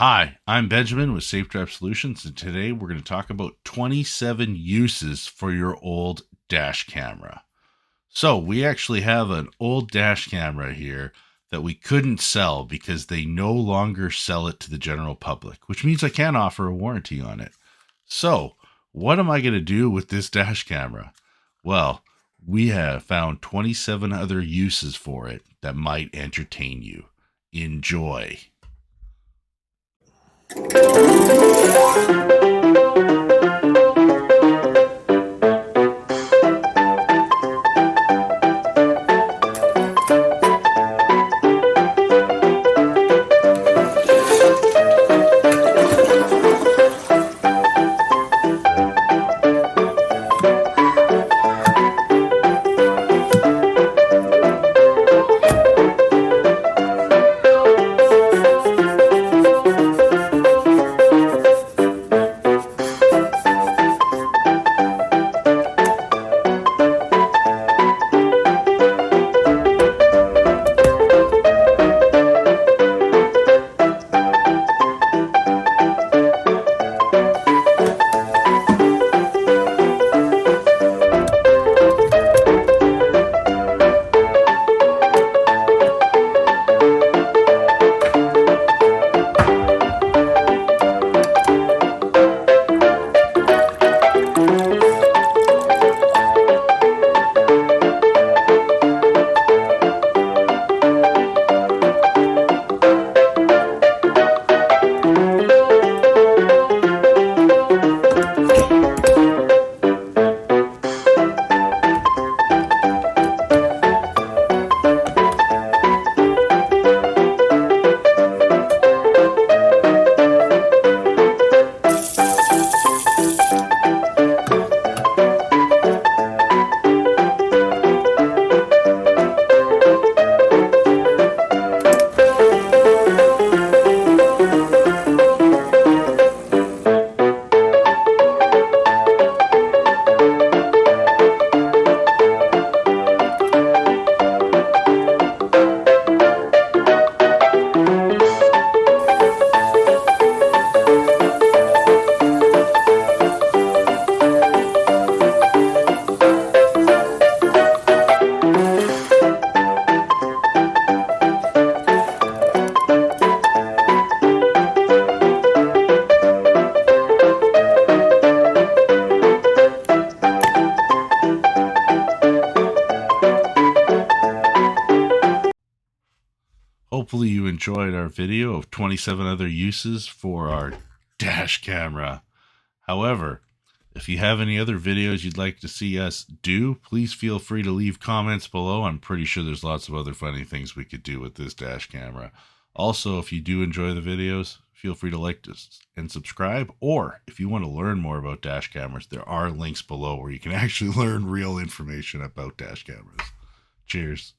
Hi, I'm Benjamin with Safe Drive Solutions, and today we're going to talk about 27 uses for your old dash camera. So, we actually have an old dash camera here that we couldn't sell because they no longer sell it to the general public, which means I can't offer a warranty on it. So, what am I going to do with this dash camera? Well, we have found 27 other uses for it that might entertain you. Enjoy. Hopefully you enjoyed our video of 27 other uses for our dash camera. However, if you have any other videos you'd like to see us do, please feel free to leave comments below. I'm pretty sure there's lots of other funny things we could do with this dash camera. Also, if you do enjoy the videos, feel free to like this and subscribe. Or if you want to learn more about dash cameras, there are links below where you can actually learn real information about dash cameras. Cheers.